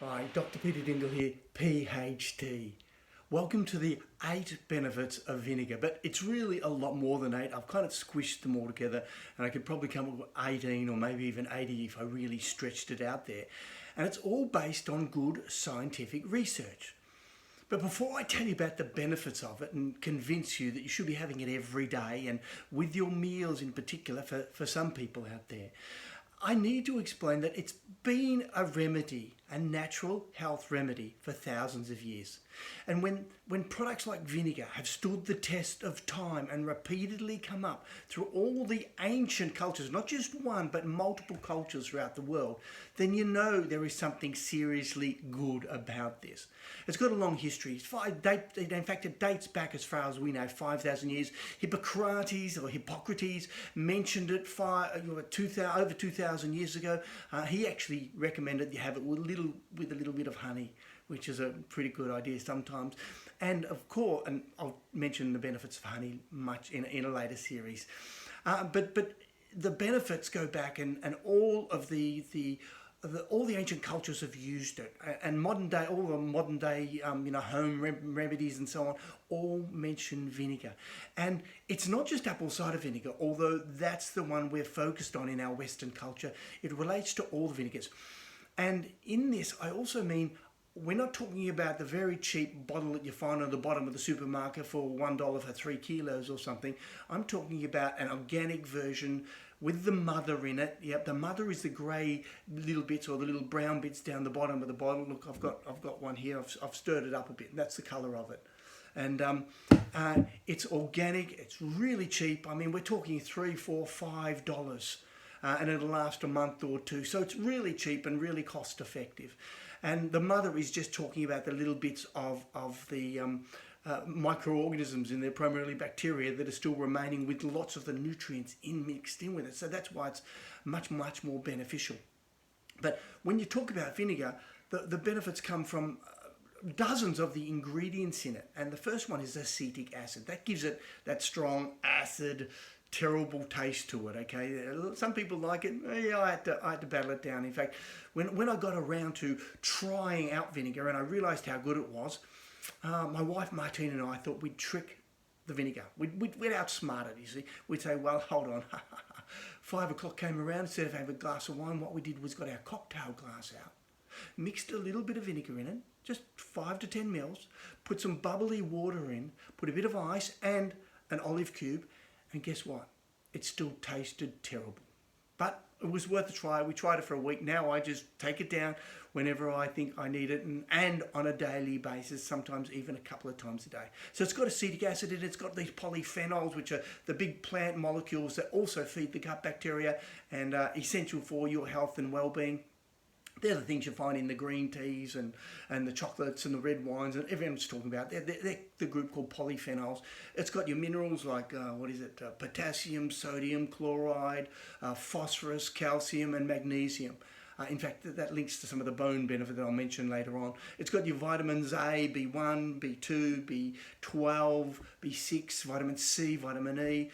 Hi, Dr. Peter Dingle here, PhD. Welcome to the 8 benefits of vinegar, but it's really a lot more than 8. I've kind of squished them all together and I could probably come up with 18 or maybe even 80 if I really stretched it out there. And it's all based on good scientific research. But before I tell you about the benefits of it and convince you that you should be having it every day and with your meals in particular for some people out there, I need to explain that it's been a remedy, a natural health remedy for thousands of years. And when products like vinegar have stood the test of time and repeatedly come up through all the ancient cultures, not just one, but multiple cultures throughout the world, then you know there is something seriously good about this. It's got a long history. In fact, it dates back as far as we know, 5,000 years. Hippocrates mentioned it over 2,000 years ago. He actually recommended you have it with a little bit of honey, which is a pretty good idea sometimes. And of course, and I'll mention the benefits of honey much in a later series. But the benefits go back, and all of all the ancient cultures have used it, and all the modern day home remedies and so on all mention vinegar. And it's not just apple cider vinegar, although that's the one we're focused on in our Western culture. It relates to all the vinegars. And in this, I also mean, we're not talking about the very cheap bottle that you find on the bottom of the supermarket for $1 for 3 kilos or something. I'm talking about an organic version with the mother in it. Yep, the mother is the grey little bits or the little brown bits down the bottom of the bottle. Look, I've got one here. I've stirred it up a bit, and that's the colour of it. And it's organic. It's really cheap. I mean, we're talking $3, $4, $5. And it'll last a month or two. So it's really cheap and really cost effective. And the mother is just talking about the little bits of the microorganisms in there, primarily bacteria, that are still remaining with lots of the nutrients mixed in with it. So that's why it's much, much more beneficial. But when you talk about vinegar, the benefits come from dozens of the ingredients in it. And the first one is acetic acid. That gives it that strong acid, terrible taste to it. Okay, some people like it. Yeah, I had to battle it down. In fact, when I got around to trying out vinegar and I realized how good it was, my wife Martine and I thought we'd trick the vinegar. We'd outsmart it, you see. We'd say, well, hold on. 5 o'clock came around, instead of having a glass of wine, what we did was got our cocktail glass out, mixed a little bit of vinegar in it, just 5 to 10 mils, put some bubbly water in, put a bit of ice and an olive cube, and guess what? It still tasted terrible. But it was worth a try. We tried it for a week. Now I just take it down whenever I think I need it, and on a daily basis, sometimes even a couple of times a day. So it's got acetic acid in it. It's got these polyphenols, which are the big plant molecules that also feed the gut bacteria and are essential for your health and well-being. They're the things you find in the green teas and the chocolates and the red wines and everyone's talking about. They're the group called polyphenols. It's got your minerals like, potassium, sodium, chloride, phosphorus, calcium and magnesium. In fact, that links to some of the bone benefit that I'll mention later on. It's got your vitamins A, B1, B2, B12, B6, vitamin C, vitamin E.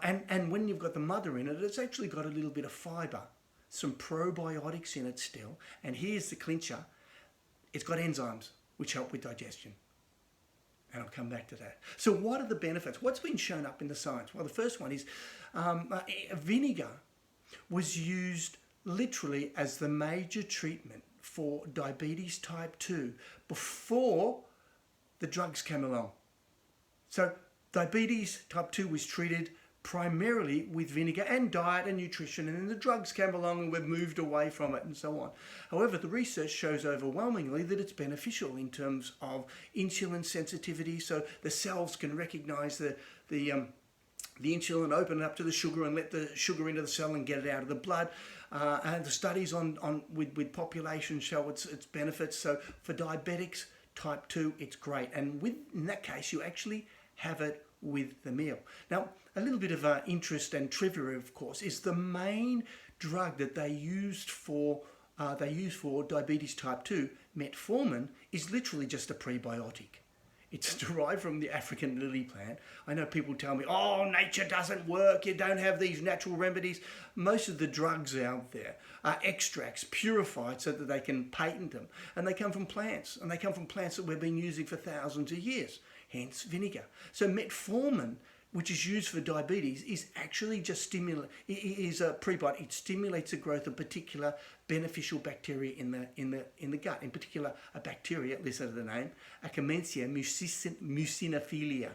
And when you've got the mother in it, it's actually got a little bit of fibre, some probiotics in it still, and here's the clincher, it's got enzymes which help with digestion. And I'll come back to that. So what are the benefits? What's been shown up in the science? Well, the first one is vinegar was used literally as the major treatment for diabetes type 2 before the drugs came along. So diabetes type 2 was treated primarily with vinegar and diet and nutrition, and then the drugs came along and we've moved away from it and so on. However, the research shows overwhelmingly that it's beneficial in terms of insulin sensitivity, so the cells can recognize the insulin, open it up to the sugar and let the sugar into the cell and get it out of the blood. And the studies with population show its benefits. So for diabetics type 2, it's great. And in that case, you actually have it with the meal. Now, a little bit of interest and trivia, of course, is the main drug that they use for diabetes type 2, metformin, is literally just a prebiotic. It's derived from the African lily plant. I know people tell me, oh, nature doesn't work, you don't have these natural remedies. Most of the drugs out there are extracts purified so that they can patent them. And they come from plants, and they come from plants that we've been using for thousands of years, hence vinegar. So metformin, which is used for diabetes, is actually just is a prebiotic. It stimulates the growth of particular beneficial bacteria in the gut. In particular, a bacteria, listen to the name, Akkermansia muciniphila.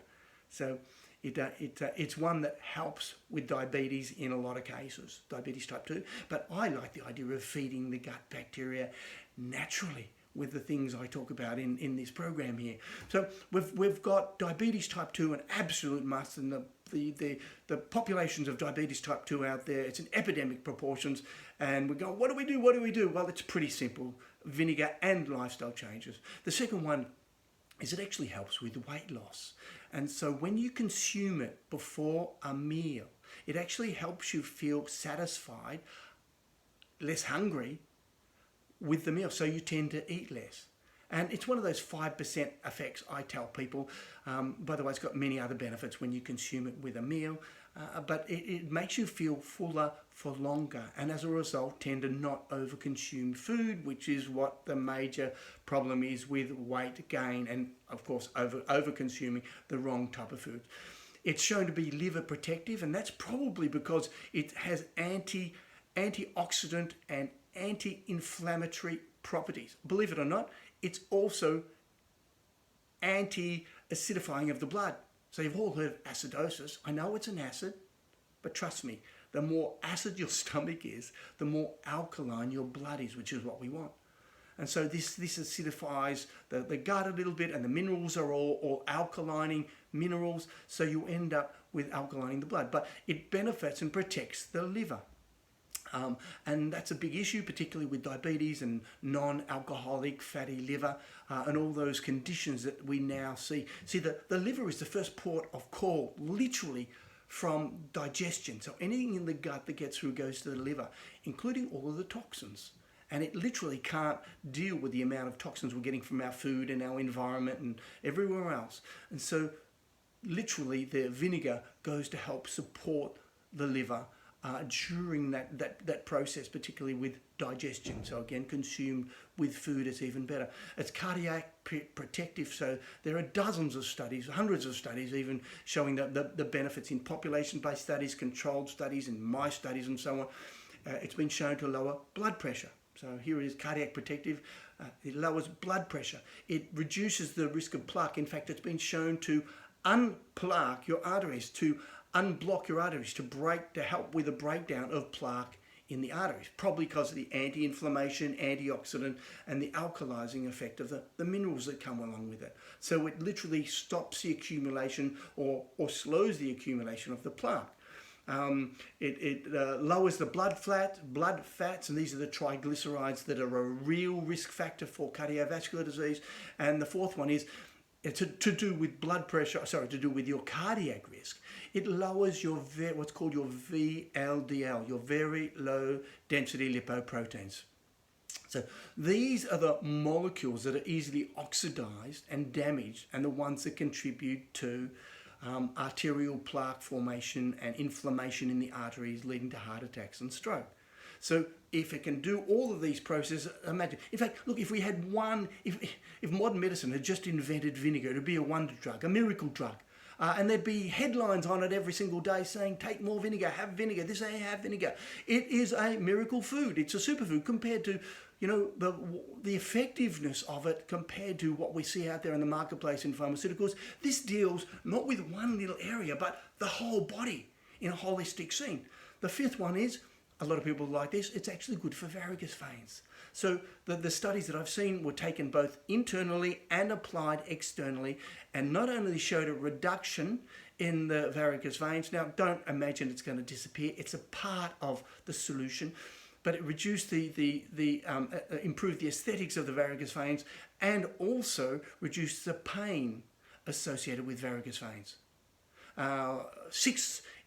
So it's one that helps with diabetes in a lot of cases, diabetes type 2. But I like the idea of feeding the gut bacteria naturally with the things I talk about in this program here. So we've got diabetes type 2, an absolute must, and the populations of diabetes type 2 out there, it's in epidemic proportions, and we go, what do we do? What do we do? Well, it's pretty simple, vinegar and lifestyle changes. The second one is it actually helps with weight loss. And so when you consume it before a meal, it actually helps you feel satisfied, less hungry, with the meal, so you tend to eat less. And it's one of those 5% effects I tell people. By the way, it's got many other benefits when you consume it with a meal, but it makes you feel fuller for longer, and as a result tend to not overconsume food, which is what the major problem is with weight gain and, of course, over-consuming the wrong type of food. It's shown to be liver protective, and that's probably because it has antioxidant and anti-inflammatory properties. Believe it or not, it's also anti-acidifying of the blood. So you've all heard of acidosis. I know it's an acid, but trust me, the more acid your stomach is, the more alkaline your blood is, which is what we want. And so this acidifies the gut a little bit, and the minerals are all alkalining minerals, so you end up with alkalining the blood. But it benefits and protects the liver. And that's a big issue, particularly with diabetes and non-alcoholic fatty liver and all those conditions that we now see. See, the liver is the first port of call, literally, from digestion. So anything in the gut that gets through goes to the liver, including all of the toxins. And it literally can't deal with the amount of toxins we're getting from our food and our environment and everywhere else. And so literally the vinegar goes to help support the liver during that process, particularly with digestion. So again, consumed with food is even better. It's cardiac protective, so there are dozens of studies, hundreds of studies even, showing the benefits in population-based studies, controlled studies, and mice studies and so on. It's been shown to lower blood pressure. So here it is, cardiac protective. It lowers blood pressure. It reduces the risk of plaque. In fact, it's been shown to unplaque your arteries, to unblock your arteries, to help with the breakdown of plaque in the arteries, probably because of the anti-inflammation, antioxidant, and the alkalizing effect of the minerals that come along with it. So it literally stops the accumulation or slows the accumulation of the plaque. It lowers the blood fats, and these are the triglycerides that are a real risk factor for cardiovascular disease. And the fourth one is to do with blood pressure, to do with your cardiac risk. It lowers your what's called your VLDL, your very low density lipoproteins. So these are the molecules that are easily oxidized and damaged, and the ones that contribute to arterial plaque formation and inflammation in the arteries, leading to heart attacks and stroke. So if it can do all of these processes, imagine. In fact, look, if we had if modern medicine had just invented vinegar, it would be a wonder drug, a miracle drug. And there'd be headlines on it every single day saying, take more vinegar, have vinegar, this ain't have vinegar. It is a miracle food. It's a superfood compared to, the effectiveness of it compared to what we see out there in the marketplace in pharmaceuticals. This deals not with one little area, but the whole body in a holistic scene. The fifth one is, a lot of people like this, it's actually good for varicose veins. So the studies that I've seen were taken both internally and applied externally, and not only showed a reduction in the varicose veins. Now, don't imagine it's going to disappear. It's a part of the solution, but it reduced improved the aesthetics of the varicose veins, and also reduced the pain associated with varicose veins.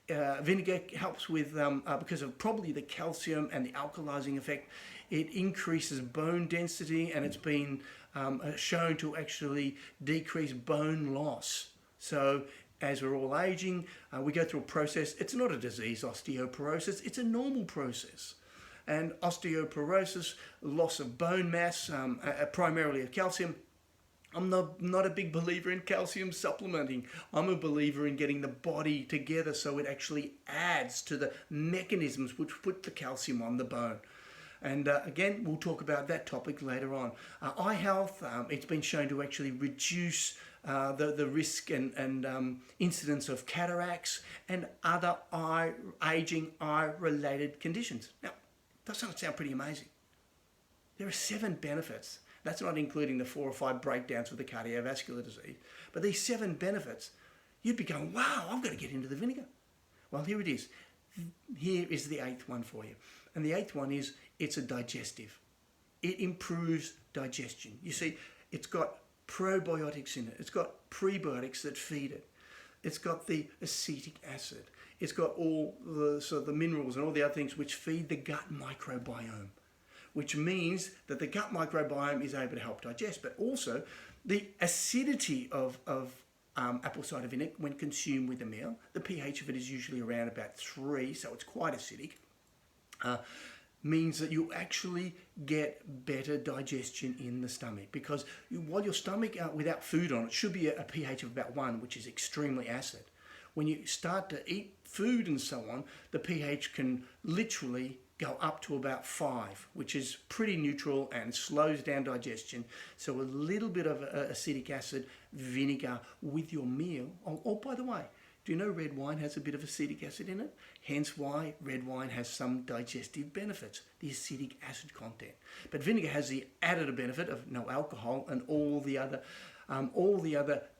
Vinegar helps with, because of probably the calcium and the alkalizing effect, it increases bone density, and it's been shown to actually decrease bone loss. So as we're all aging, we go through a process. It's not a disease, osteoporosis. It's a normal process. And osteoporosis, loss of bone mass, primarily of calcium. I'm not a big believer in calcium supplementing. I'm a believer in getting the body together so it actually adds to the mechanisms which put the calcium on the bone. And again, we'll talk about that topic later on. Eye health, it's been shown to actually reduce the risk and incidence of cataracts and other aging eye-related conditions. Now, doesn't that sound pretty amazing? There are 7 benefits. That's not including the 4 or 5 breakdowns with the cardiovascular disease. But these 7 benefits, you'd be going, wow, I've got to get into the vinegar. Well, here it is. Here is the 8th one for you. And the 8th one is, it's a digestive. It improves digestion. You see, it's got probiotics in it. It's got prebiotics that feed it. It's got the acetic acid. It's got all the minerals and all the other things which feed the gut microbiome, which means that the gut microbiome is able to help digest, but also the acidity of apple cider vinegar when consumed with a meal, the pH of it is usually around about 3, so it's quite acidic, means that you actually get better digestion in the stomach, because while your stomach without food on it should be a pH of about 1, which is extremely acid. When you start to eat food and so on, the pH can literally go up to about 5, which is pretty neutral and slows down digestion. So a little bit of acetic acid vinegar with your meal. Oh, by the way, do you know red wine has a bit of acetic acid in it? Hence why red wine has some digestive benefits, the acetic acid content. But vinegar has the added benefit of no alcohol and all the other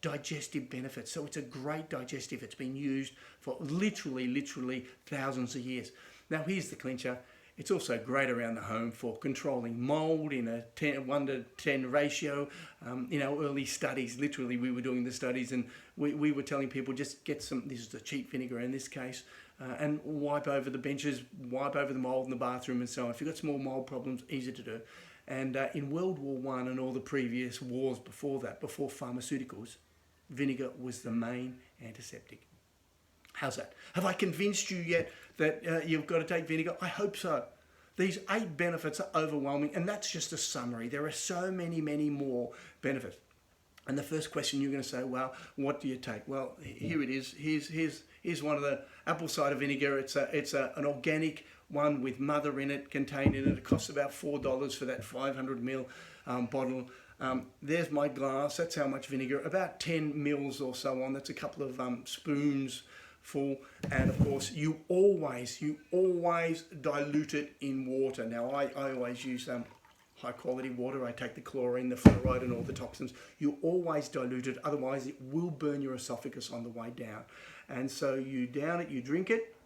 digestive benefits. So it's a great digestive. It's been used for literally thousands of years. Now here's the clincher. It's also great around the home for controlling mold in a 1 to 10 ratio. In our early studies, literally we were doing the studies and we were telling people just get some, this is the cheap vinegar in this case, and wipe over the benches, wipe over the mold in the bathroom and so on. If you've got small mold problems, easy to do. And in World War I and all the previous wars before that, before pharmaceuticals, vinegar was the main antiseptic. How's that? Have I convinced you yet that you've got to take vinegar? I hope so. These 8 benefits are overwhelming, and that's just a summary. There are so many more benefits. And the first question you're going to say, well, what do you take? Well, here it is. Here's one of the apple cider vinegar. It's an organic one with mother in it, contained in it. It costs about $4 for that 500 ml bottle. There's my glass. That's how much vinegar. About 10 mils or so on. That's a couple of spoons full. And of course, you always dilute it in water. Now, I always use high quality water. I take the chlorine, the fluoride and all the toxins. You always dilute it, otherwise it will burn your esophagus on the way down. And so you down it, you drink it.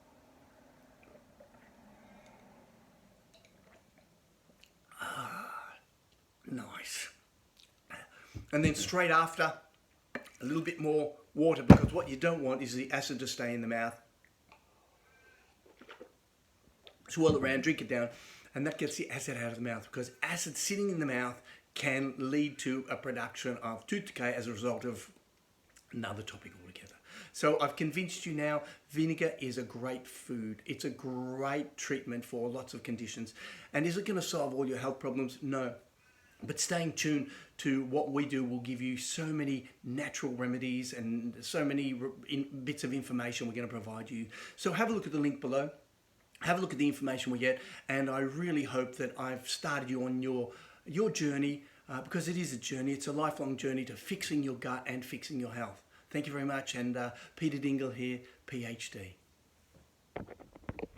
Nice. And then straight after, a little bit more water, because what you don't want is the acid to stay in the mouth. Swirl it around, drink it down, and that gets the acid out of the mouth, because acid sitting in the mouth can lead to a production of tooth decay as a result of another topic altogether. So I've convinced you now, vinegar is a great food. It's a great treatment for lots of conditions. And is it going to solve all your health problems? No. But staying tuned to what we do will give you so many natural remedies and so many bits of information we're going to provide you. So have a look at the link below. Have a look at the information we get, and I really hope that I've started you on your journey, because it is a journey. It's a lifelong journey to fixing your gut and fixing your health. Thank you very much, and Peter Dingle here, PhD.